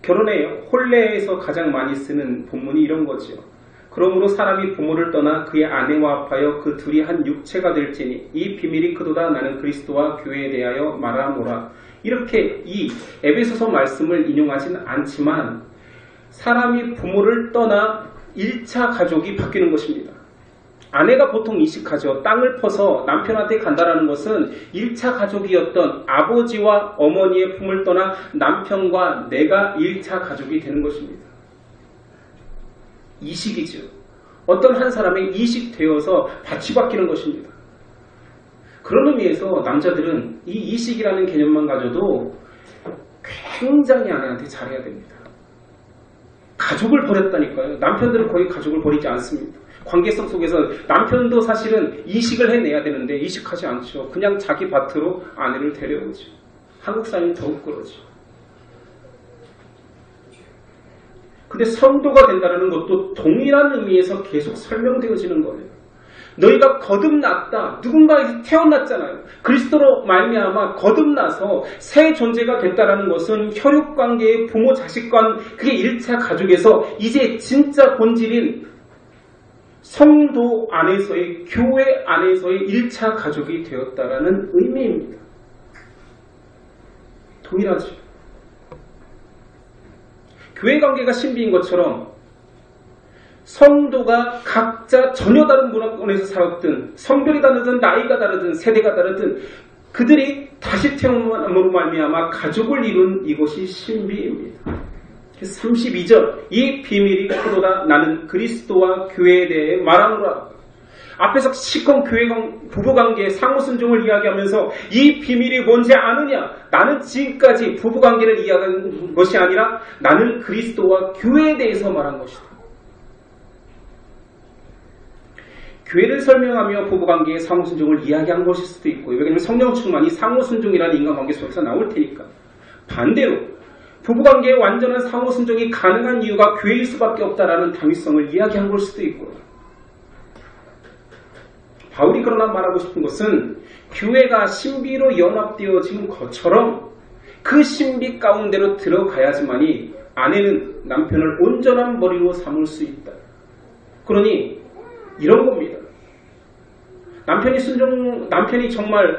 결혼의 혼례에서 가장 많이 쓰는 본문이 이런 거죠. 그러므로 사람이 부모를 떠나 그의 아내와 합하여 그 둘이 한 육체가 될지니 이 비밀이 크도다. 나는 그리스도와 교회에 대하여 말하노라. 이렇게 이 에베소서 말씀을 인용하진 않지만 사람이 부모를 떠나 1차 가족이 바뀌는 것입니다. 아내가 보통 이식하죠. 땅을 퍼서 남편한테 간다라는 것은 1차 가족이었던 아버지와 어머니의 품을 떠나 남편과 내가 1차 가족이 되는 것입니다. 이식이죠. 어떤 한 사람의 이식되어서 밭이 바뀌는 것입니다. 그런 의미에서 남자들은 이 이식이라는 개념만 가져도 굉장히 아내한테 잘해야 됩니다. 가족을 버렸다니까요. 남편들은 거의 가족을 버리지 않습니다. 관계성 속에서 남편도 사실은 이식을 해내야 되는데 이식하지 않죠. 그냥 자기 밭으로 아내를 데려오죠. 한국 사람이 더욱 그러죠. 근데 성도가 된다는 것도 동일한 의미에서 계속 설명되어지는 거예요. 너희가 거듭났다. 누군가에서 태어났잖아요. 그리스도로 말미암아 거듭나서 새 존재가 됐다는 것은 혈육관계의 부모 자식간, 그게 1차 가족에서 이제 진짜 본질인 성도 안에서의, 교회 안에서의 1차 가족이 되었다라는 의미입니다. 동일하죠. 교회 관계가 신비인 것처럼 성도가 각자 전혀 다른 문화권에서 살았든, 성별이 다르든, 나이가 다르든, 세대가 다르든 그들이 다시 태어남으로 말미암아 가족을 이룬 이것이 신비입니다. 32절, 이 비밀이 크도다. 나는 그리스도와 교회에 대해 말하노라. 앞에서 시커먼 부부관계 상호순종을 이야기하면서 이 비밀이 뭔지 아느냐? 나는 지금까지 부부관계를 이야기한 것이 아니라 나는 그리스도와 교회에 대해서 말한 것이다. 교회를 설명하며 부부관계의 상호순종을 이야기한 것일 수도 있고요. 왜냐하면 성령 충만이 상호순종이라는 인간관계 속에서 나올 테니까. 반대로 부부관계의 완전한 상호순종이 가능한 이유가 교회일 수밖에 없다라는 당위성을 이야기한 걸 수도 있고요. 바울이 그러나 말하고 싶은 것은 교회가 신비로 연합되어진 것처럼 그 신비 가운데로 들어가야지만이 아내는 남편을 온전한 머리로 삼을 수 있다. 그러니 이런 겁니다. 남편이 정말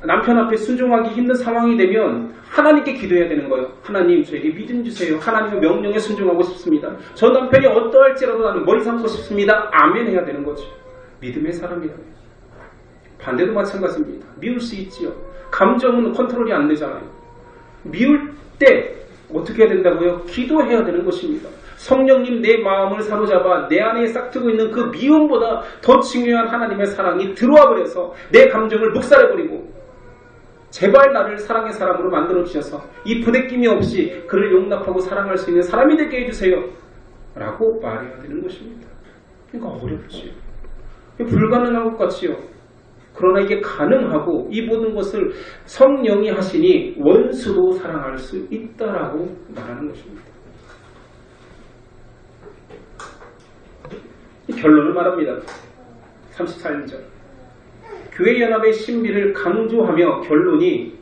남편 앞에 순종하기 힘든 상황이 되면 하나님께 기도해야 되는 거예요. 하나님, 저에게 믿음 주세요. 하나님의 명령에 순종하고 싶습니다. 저 남편이 어떠할지라도 나는 머리 삼고 싶습니다. 아멘 해야 되는 거죠. 믿음의 사람이라면. 반대도 마찬가지입니다. 미울 수 있지요. 감정은 컨트롤이 안 되잖아요. 미울 때 어떻게 해야 된다고요? 기도해야 되는 것입니다. 성령님, 내 마음을 사로잡아 내 안에 싹트고 있는 그 미움보다 더 중요한 하나님의 사랑이 들어와 버려서 내 감정을 묵살해버리고 제발 나를 사랑의 사람으로 만들어 주셔서 이 부대낌이 없이 그를 용납하고 사랑할 수 있는 사람이 되게 해주세요 라고 말해야 되는 것입니다. 그러니까 어렵지요. 불가능한 것 같지요. 그러나 이게 가능하고 이 모든 것을 성령이 하시니 원수도 사랑할 수 있다라고 말하는 것입니다. 결론을 말합니다. 34절. 교회 연합의 신비를 강조하며 결론이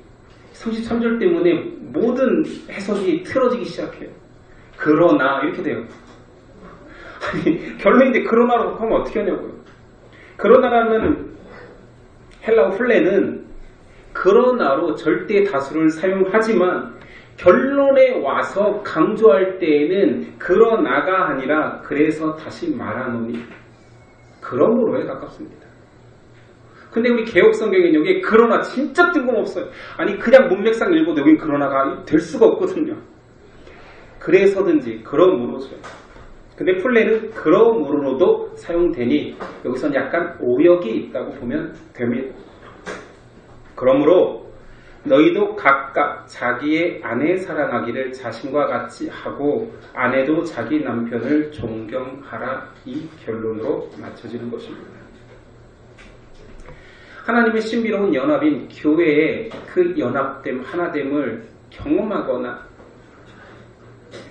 33절 때문에 모든 해석이 틀어지기 시작해요. 그러나 이렇게 돼요. 아니 결론인데 그러나로 하면 어떻게 하냐고요. 그러나라는 헬라어 플레는 그러나로 절대 다수를 사용하지만 결론에 와서 강조할 때에는 그러나가 아니라 그래서 다시 말하노니 그러므로에 가깝습니다. 근데 우리 개혁성경에는 여기에 그러나 진짜 뜬금없어요. 아니 그냥 문맥상 읽어도 여긴 그러나가 될 수가 없거든요. 그래서든지 그러므로죠. 근데 플레는 그러므로도 사용되니 여기서는 약간 오역이 있다고 보면 됩니다. 그러므로 너희도 각각 자기의 아내 사랑하기를 자신과 같이 하고 아내도 자기 남편을 존경하라. 이 결론으로 맞춰지는 것입니다. 하나님의 신비로운 연합인 교회의 그 연합됨, 하나됨을 경험하거나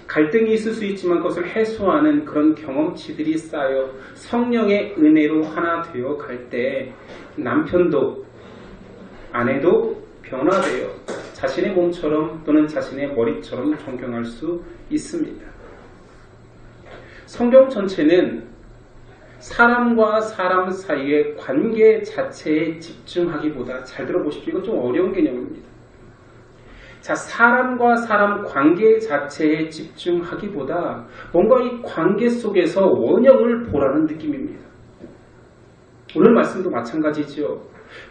갈등이 있을 수 있지만 그것을 해소하는 그런 경험치들이 쌓여 성령의 은혜로 하나 되어 갈 때 남편도 아내도 변화되어 자신의 몸처럼 또는 자신의 머리처럼 존경할 수 있습니다. 성경 전체는 사람과 사람 사이의 관계 자체에 집중하기보다, 잘 들어보십시오. 이건 좀 어려운 개념입니다. 자, 사람과 사람 관계 자체에 집중하기보다 뭔가 이 관계 속에서 원형을 보라는 느낌입니다. 오늘 말씀도 마찬가지죠.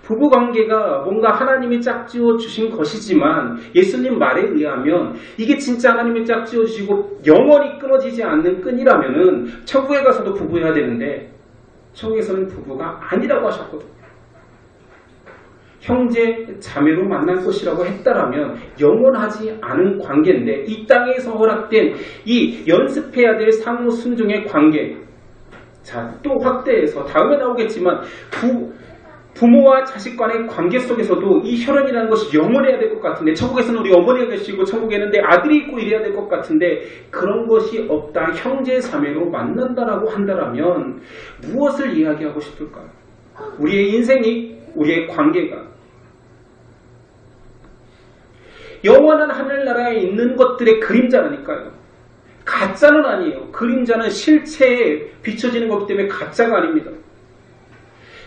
부부관계가 뭔가 하나님이 짝지어 주신 것이지만 예수님 말에 의하면 이게 진짜 하나님이 짝지어 주시고 영원히 끊어지지 않는 끈이라면은 천국에 가서도 부부해야 되는데 천국에서는 부부가 아니라고 하셨거든요. 형제 자매로 만날 것이라고 했다라면 영원하지 않은 관계인데 이 땅에서 허락된 이 연습해야 될 상호 순종의 관계, 자, 또 확대해서 다음에 나오겠지만 부모와 자식 간의 관계 속에서도 이 혈연이라는 것이 영원해야 될 것 같은데 천국에서는 우리 어머니가 계시고 천국에는 내 아들이 있고 이래야 될 것 같은데 그런 것이 없다. 형제 자매로 만난다라고 한다라면 무엇을 이야기하고 싶을까요? 우리의 인생이, 우리의 관계가 영원한 하늘나라에 있는 것들의 그림자라니까요. 가짜는 아니에요. 그림자는 실체에 비춰지는 거기 때문에 가짜가 아닙니다.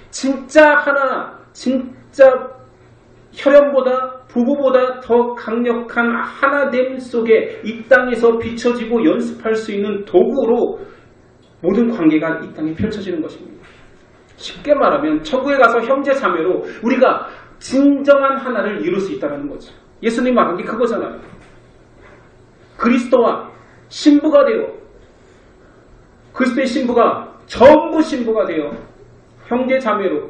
진짜 하나, 진짜 혈연보다 부부보다 더 강력한 하나됨 속에 이 땅에서 비춰지고 연습할 수 있는 도구로 모든 관계가 이 땅에 펼쳐지는 것입니다. 쉽게 말하면 천국에 가서 형제 자매로 우리가 진정한 하나를 이룰 수 있다는 거죠. 예수님 말한 게 그거잖아요. 그리스도와 신부가 되어, 그리스도의 신부가 전부 신부가 되어 형제 자매로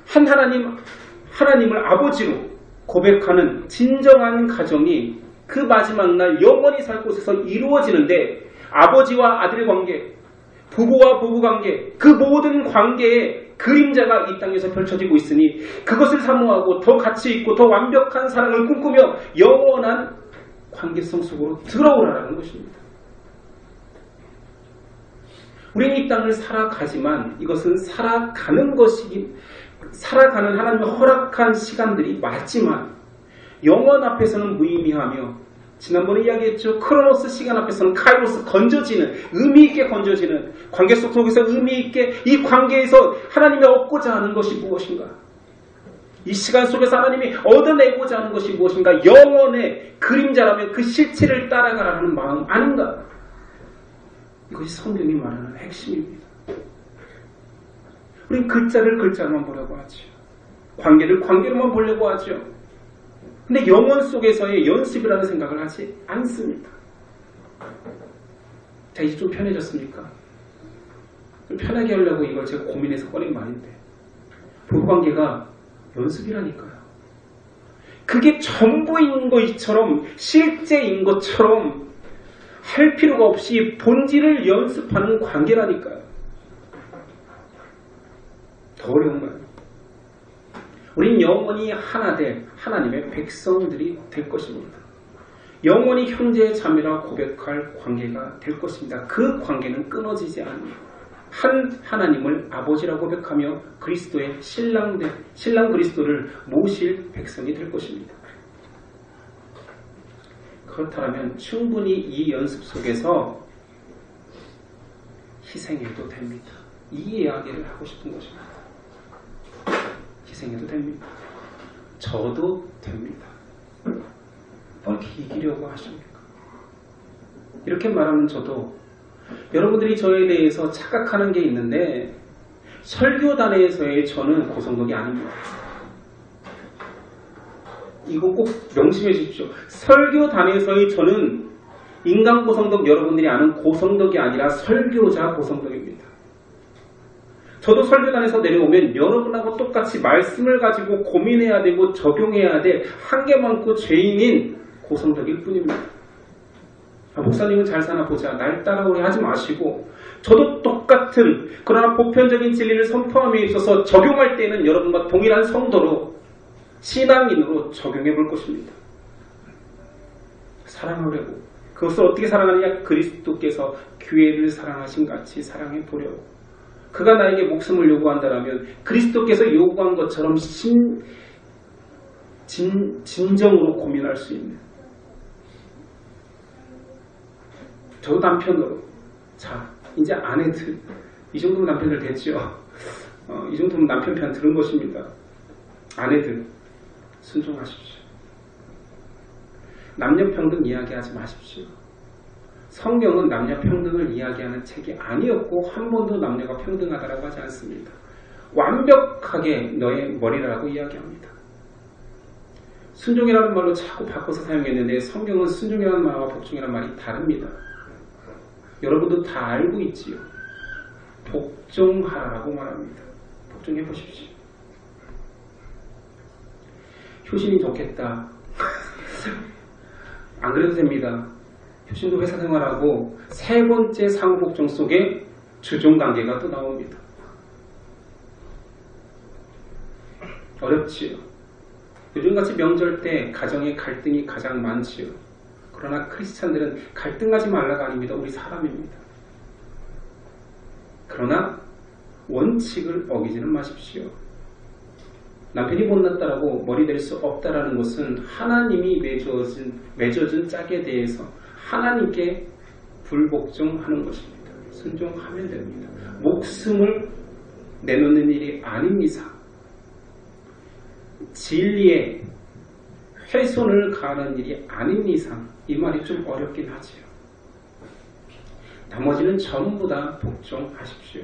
한 하나님을 아버지로 고백하는 진정한 가정이 그 마지막 날 영원히 살 곳에서 이루어지는데 아버지와 아들의 관계, 부부와 부부 관계, 그 모든 관계의 그림자가 이 땅에서 펼쳐지고 있으니 그것을 사모하고 더 가치 있고 더 완벽한 사랑을 꿈꾸며 영원한 관계성 속으로 들어오라는 것입니다. 우리는 이 땅을 살아가지만 이것은 살아가는 하나님의 허락한 시간들이 맞지만 영원 앞에서는 무의미하며 지난번에 이야기했죠. 크로노스 시간 앞에서는 카이로스 건져지는, 의미있게 건져지는 관계 속에서 의미있게 이 관계에서 하나님이 얻고자 하는 것이 무엇인가? 이 시간 속에서 하나님이 얻어내고자 하는 것이 무엇인가? 영원의 그림자라면 그 실체를 따라가라는 마음 아닌가? 이것이 성경이 말하는 핵심입니다. 우리는 글자를 글자로만 보려고 하죠. 관계를 관계로만 보려고 하죠. 근데 영혼 속에서의 연습이라는 생각을 하지 않습니다. 자, 이제 좀 편해졌습니까? 좀 편하게 하려고 이걸 제가 고민해서 꺼낸 말인데 부부관계가 연습이라니까요. 그게 전부인 것처럼 실제인 것처럼 할 필요가 없이 본질을 연습하는 관계라니까요. 더 어려운가요? 우린 영원히 하나 될 하나님의 백성들이 될 것입니다. 영원히 형제 자매라 고백할 관계가 될 것입니다. 그 관계는 끊어지지 않는 한 하나님을 아버지라고 고백하며 그리스도의 신랑 그리스도를 모실 백성이 될 것입니다. 그렇다면 충분히 이 연습 속에서 희생해도 됩니다. 이 이야기를 하고 싶은 것입니다. 희생해도 됩니다. 저도 됩니다. 어떻게 이기려고 하십니까? 이렇게 말하면 저도 여러분들이 저에 대해서 착각하는 게 있는데 설교단에서의 저는 고성덕이 아닙니다. 이거 꼭 명심해 주십시오. 설교단에서의 저는 인간 고성덕 여러분들이 아는 고성덕이 아니라 설교자 고성덕입니다. 저도 설교단에서 내려오면 여러분하고 똑같이 말씀을 가지고 고민해야 되고 적용해야 될 한계 많고 죄인인 고성덕일 뿐입니다. 목사님은 잘 사나 보자, 날 따라오게 하지 마시고, 저도 똑같은 그러나 보편적인 진리를 선포함에 있어서 적용할 때는 여러분과 동일한 성도로 신앙인으로 적용해 볼 것입니다. 사랑하려고. 그것을 어떻게 사랑하느냐? 그리스도께서 교회를 사랑하신 같이 사랑해 보려고. 그가 나에게 목숨을 요구한다면 그리스도께서 요구한 것처럼 진정으로 고민할 수 있는, 저도 남편으로, 자 이제 아내들, 이 정도면 남편들 됐죠. 이 정도면 남편 편 들은 것입니다. 아내들 순종하십시오. 남녀평등 이야기하지 마십시오. 성경은 남녀평등을 이야기하는 책이 아니었고 한 번도 남녀가 평등하다고 하지 않습니다. 완벽하게 너의 머리라고 이야기합니다. 순종이라는 말로 자꾸 바꿔서 사용했는데 성경은 순종이라는 말과 복종이라는 말이 다릅니다. 여러분도 다 알고 있지요. 복종하라고 말합니다. 복종해 보십시오. 효신이 좋겠다. 안 그래도 됩니다. 효신도 회사 생활하고 세 번째 상호복종 속에 주종관계가 또 나옵니다. 어렵지요. 요즘같이 명절 때 가정의 갈등이 가장 많지요. 그러나 크리스찬들은 갈등하지 말라가 아닙니다. 우리 사람입니다. 그러나 원칙을 어기지는 마십시오. 남편이 못났다라고 머리 댈 수 없다라는 것은 하나님이 맺어준 짝에 대해서 하나님께 불복종하는 것입니다. 순종하면 됩니다. 목숨을 내놓는 일이 아닌 이상, 진리에 훼손을 가하는 일이 아닌 이상, 이 말이 좀 어렵긴 하지요. 나머지는 전부 다 복종하십시오.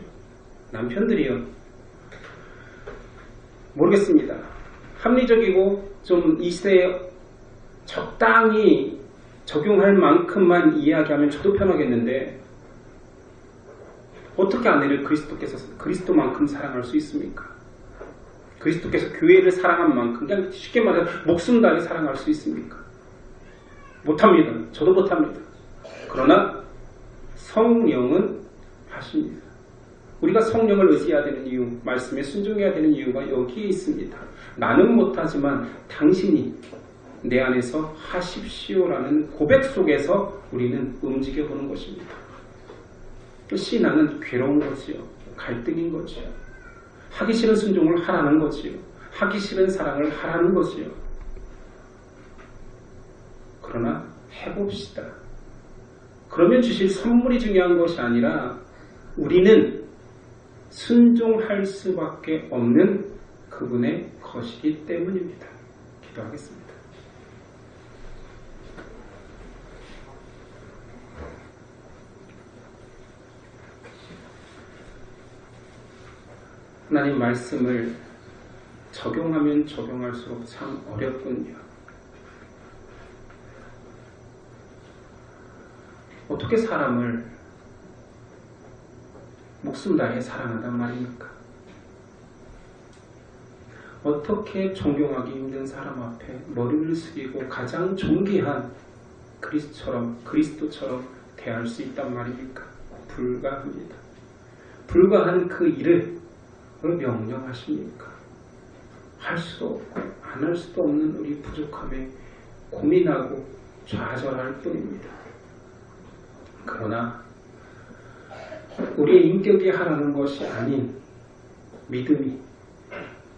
남편들이요, 모르겠습니다. 합리적이고 좀 이 시대에 적당히 적용할 만큼만 이야기하면 저도 편하겠는데 어떻게 아내를 그리스도만큼 사랑할 수 있습니까? 그리스도께서 교회를 사랑한 만큼, 그냥 쉽게 말해서 목숨 다해 사랑할 수 있습니까? 못합니다. 저도 못합니다. 그러나 성령은 하십니다. 우리가 성령을 의지해야 되는 이유, 말씀에 순종해야 되는 이유가 여기에 있습니다. 나는 못하지만 당신이 내 안에서 하십시오라는 고백 속에서 우리는 움직여보는 것입니다. 신앙은 괴로운 거지요. 갈등인 거지요. 하기 싫은 순종을 하라는 거지요. 하기 싫은 사랑을 하라는 거지요. 그러나 해봅시다. 그러면 주실 선물이 중요한 것이 아니라 우리는 순종할 수밖에 없는 그분의 것이기 때문입니다. 기도하겠습니다. 하나님 말씀을 적용하면 적용할수록 참 어렵군요. 어떻게 사람을 목숨 다해 사랑한단 말입니까? 어떻게 존경하기 힘든 사람 앞에 머리를 숙이고 가장 존귀한 그리스도처럼 대할 수 있단 말입니까? 불가합니다. 불가한 그 일을 왜 명령하십니까? 할 수도 없고 안 할 수도 없는 우리 부족함에 고민하고 좌절할 뿐입니다. 그러나 우리의 인격이 하라는 것이 아닌 믿음이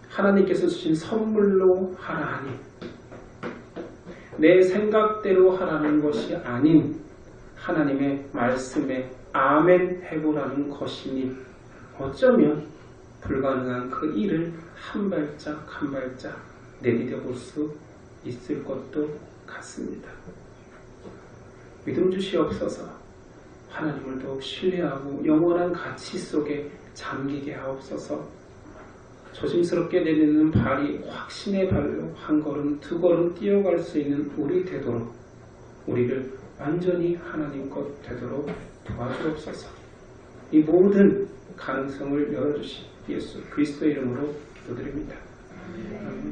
하나님께서 주신 선물로 하라 하니, 내 생각대로 하라는 것이 아닌 하나님의 말씀에 아멘 해보라는 것이니 어쩌면 불가능한 그 일을 한 발짝 한 발짝 내디뎌 볼 수 있을 것도 같습니다. 믿음 주시옵소서. 하나님을 더욱 신뢰하고 영원한 가치 속에 잠기게 하옵소서. 조심스럽게 내딛는 발이 확신의 발로 한 걸음 두 걸음 뛰어갈 수 있는 우리 되도록, 우리를 완전히 하나님 것 되도록 도와주옵소서. 이 모든 가능성을 열어주시 예수 그리스도의 이름으로 기도드립니다. 아멘.